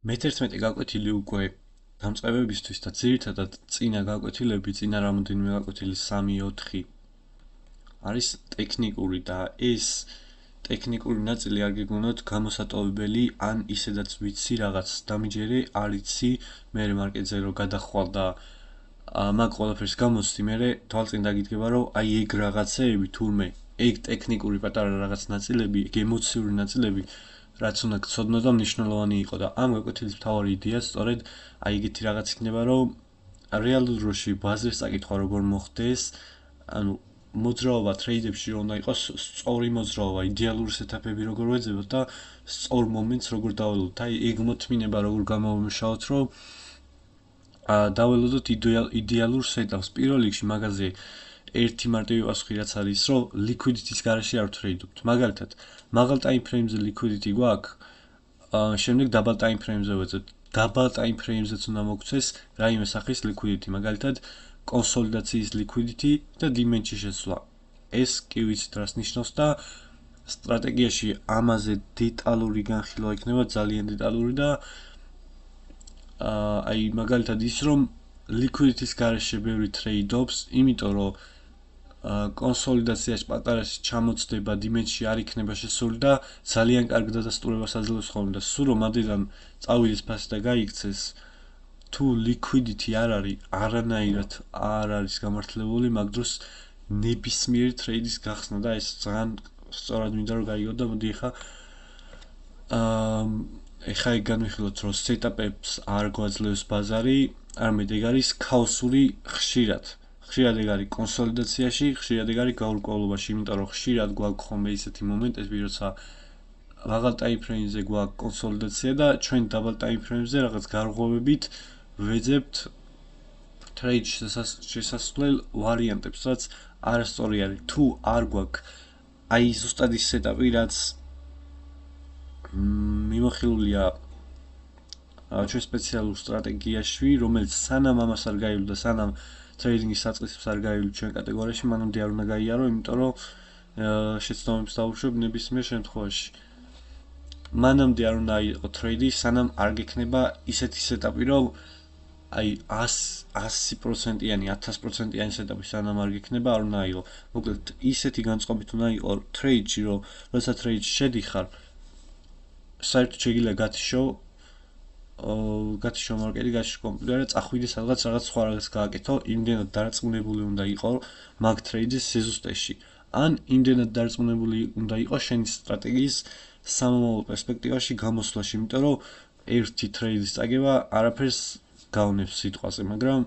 მე-11 გაკვეთილი უკვე დამწყებებისთვის და ძირითადად წინა გაკვეთილები, წინა რამოდენიმე გაკვეთილი 3-4 არის ტექნიკური და ეს ტექნიკური ნაწილი არ გეგონოთ გამოსატოვებელი, ან ისედაც ვიცი რაღაც დამიჯერე, არ იცი, მე მარკეტზე რო გადახვალ და მაგ ყველაფერს გამოცდი, მე თვალწინ დაგიდგება, რომ აი ეგ რაღაცეები თურმე, ეგ ტექნიკური პატარა რაღაც ნაწილები, ეგ ემოციური ნაწილები, რაც უნდა გცოდნო და მნიშვნელოვანი იყო და ამ გაკვეთილის მთავარი იდეა სწორედ აი ეგეთი რაღაც იქნება, რომ რეალურ დროში ბაზრის წაკითხვა როგორ მოხდეს, ანუ მოძრაობა ტრეიდებში რომ უნდა იყოს სწორი მოძრაობა, იდეალური სეტაპები როგორ ვეძებოთ და სწორ მომენტს როგორ დაველოდოთ. აი ეგ მოთმინება როგორ გამოვიმუშაოთ, რომ დაველოდოთ იდეალურ სეტაპს. პირველ რიგში მაგაზე ერთი მარტივი პასუხი რაც არის, რომ liquidity-ის გარეშე არ ვტრეიდობთ. მაგალითად, მაღალ time frame-ზე liquidity გვაქვს, შემდეგ დაბალ time frame-ზე ვეძებთ. დაბალ time frame-ზეც უნდა მოგვცეს რაიმე სახის liquidity, მაგალითად, კონსოლიდაციის liquidity და demand-ში შესვლა. ეს კი ვიცით რას ნიშნავს და სტრატეგიაში ამაზე დეტალური განხილვა იქნება, ძალიან დეტალური და აი მაგალითად ის რომ liquidity-ის გარეშე ბევრი ტრეიდობს, იმიტომ რომ კონსოლიდაციაში პატარაში ჩამოცდება, demand-ში არ იქნება შესული და ძალიან კარგ დადასტურებას აძლევს ხოლმე და სულ რომ ადიდან წავიდეს ფასი და გაიქცეს, თუ liquidity არ არის, არანაირად არ არის გამართლებული, მაგ დროს ნებისმიერი ტრეიდის გახსნა და ეს ძალიან სწორად მინდა რომ გაიგოთ და მოდი ეხა ეგ განვიხილოთ, რომ სეტაპებს არ გვაძლევს ბაზარი, არამედ ეგ არის ქაოსური ხშირად. ხშირად ეგ არის კონსოლიდაციაში, ხშირად ეგ არის გაურკვევლობაში, იმიტომ რომ ხშირად გვაქვს ხოლმე ისეთი მომენტები, როცა მაღალ time frame-ზე გვაქვს კონსოლიდაცია და ჩვენ დაბალ time frame-ზე რაღაც გარღვევებით ვეძებთ ტრეიდ შესასვლელ ვარიანტებს, რაც არასწორი არის. თუ არ გვაქვს აი ზუსტად ის სეტაპი, რაც მიმოხილულია ჩვენ სპეციალურ სტრატეგიაში, რომელიც სანამ ამას არ გაივლო და სანამ ტრეიდინგის საწყისებს არ გაივლო ჩვენ კატეგორიაში, მანამდე არ უნდა გაიარო, იმიტომ რომ შეცდომებს დავუშვებ ნებისმიერ შემთხვევაში. მანამდე არ უნდა აიყო ტრეიდი, სანამ არ გექნება ისეთი სეტაპი, რომ აი 100%-იანი, 1000%-იანი სეტაპი სანამ არ გექნება, არ უნდა აიყო. მოკლედ, ისეთი განწყობით უნდა იყოს ტრეიდში, რომ როცა ტრეიდში შედიხარ, საერთოდ შეგიძლია გათიშო მარკეტი, გათიშო კომპიუტერი და წახვიდე სადღაც რაღაც სხვა რაღაც გააკეთო, იმდენად დარწმუნებული უნდა იყო მაგ ტრეიდის სიზუსტეში. ან იმდენად დარწმუნებული უნდა იყო შენი სტრატეგიის სამომავლო პერსპექტივაში გამოსვლაში, იმიტომ რომ ერთი ტრეიდის წაგება არაფერს გავნებს სიტყვაზე, მაგრამ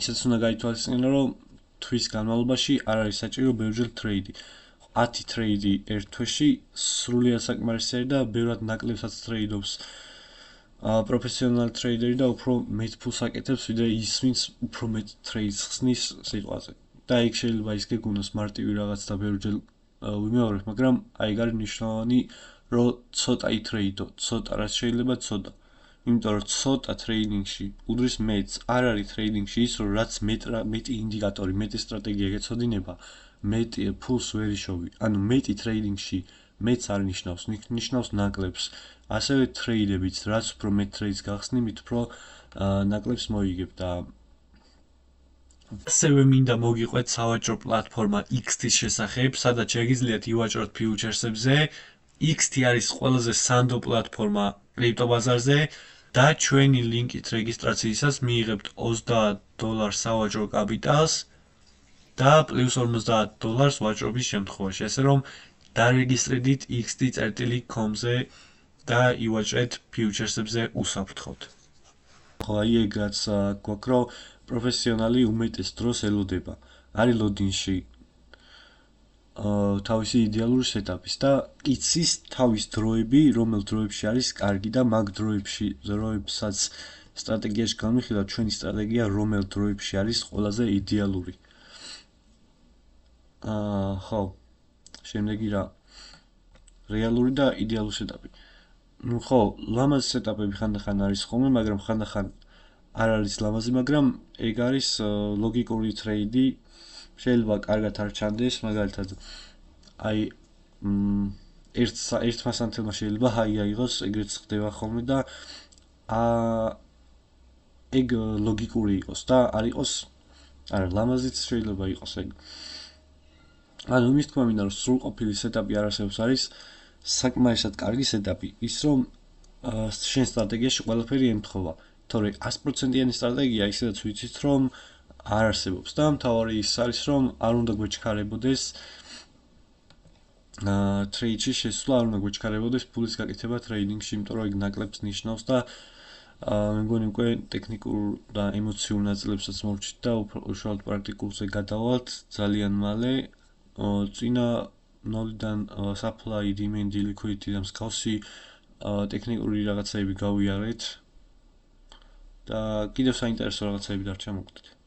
ისეც უნდა გაითვალისწინო, რომ თვის განმავლობაში არ არის საჭირო ბევრჯერ ტრეიდი. 10 ტრეიდი ერთ თვეში სრულიად საკმარისი არის და ბევრად ნაკლებსაც ტრეიდობს პროფესიონალი ტრეიდერი და უფრო მეტ ფულს აკეთებს, ვიდრე ის, ვინც უფრო მეტ ტრეიდს ხსნის სიტყვაზე. და იქ შეიძლება ის გეგონოს მარტივი რაღაც და ბევრჯერ ვიმეორებ, მაგრამ აი ეგ არის მნიშვნელოვანი, რომ ცოტა იტრეიდო, ცოტა რაც შეიძლება ცოტა. იმიტომ რომ ცოტა ტრეიდინგში უდრის მეტს, არ არის ტრეიდინგში ის, რომ რაც მეტი ინდიკატორი, მეტი სტრატეგია გეცოდინება, მეტი ფულს ვერ იშოვი. ანუ მეტი ტრეიდინგში მეტს არ ნიშნავს, ნიშნავს ნაკლებს. ასევე ტრეიდებიც, რაც უფრო მეტ ტრეიდს გახსნი, მით უფრო ნაკლებს მოიგებ და ასევე მინდა მოგიყვეთ სავაჭრო პლატფორმა XT-ის შესახებ, სადაც შეგიძლიათ ივაჭროთ ფიუჩერსებზე. XT არის ყველაზე სანდო პლატფორმა კრიპტობაზარზე და ჩვენი ლინკით რეგისტრაციისას მიიღებთ $30 სავაჭრო კაპიტალს და პლუს $50 ვაჭრობის შემთხვევაში, ესე რომ დარეგისტრირდით xt.com-ზე და ივაჭრეთ ფიუჩერსებზე უსაფრთხოდ. ხო, აი ეგ რაც გვაქვს, რომ პროფესიონალი უმეტეს დროს ელოდება. არის ლოდინში თავისი იდეალური სეტაპის და იცის თავის დროები, რომელ დროებში არის კარგი და მაგ დროებსაც სტრატეგიაში განვიხილავთ, ჩვენი სტრატეგია რომელ დროებში არის ყველაზე იდეალური. ხო, შემდეგი რა? რეალური და იდეალური სეტაპი. ну ხო, ლამაზი სეტაპები ხანდახან არის ხოლმე, მაგრამ ხანდახან არ არის ლამაზი, მაგრამ ეგ არის ლოგიკური ტრეიდი, შეიძლება კარგად არ ჩანდეს, მაგალითად აი ერთმა სანთელმა შეიძლება ჰაი აიღოს, ეგრეც ხდება ხოლმე და ეგ ლოგიკური იყოს და არ იყოს არა ლამაზიც შეიძლება იყოს ეგ. ანუ იმის თქმა მინდა რომ სრულყოფილი სეტაპი არ არსებობს არის საკმარისად კარგი სეტაპი ის რომ შენ სტრატეგიაში ყველაფერი ემთხვევა თორე 100%-იანი სტრატეგია ისედაც ვიცით რომ არ არსებობს და მთავარი ის არის რომ არ უნდა გვეჩქარებოდეს ტრეიდში შესვლა არ უნდა გვეჩქარებოდეს ფულის გაკეთება ტრეიდინგში იმიტომ რომ ეგ ნაკლებს ნიშნავს და მე მგონი უკვე ტექნიკურ და ემოციურ ნაწილებსაც მოვჭით და უშუალოდ პრაქტიკულზე გადავალთ ძალიან მალე წინა ნოლიდან supply, demand, liquidity და მსგავსი ტექნიკური რაღაცები გავიარეთ და კიდევ საინტერესო რაღაცები დარჩა მოგვდით.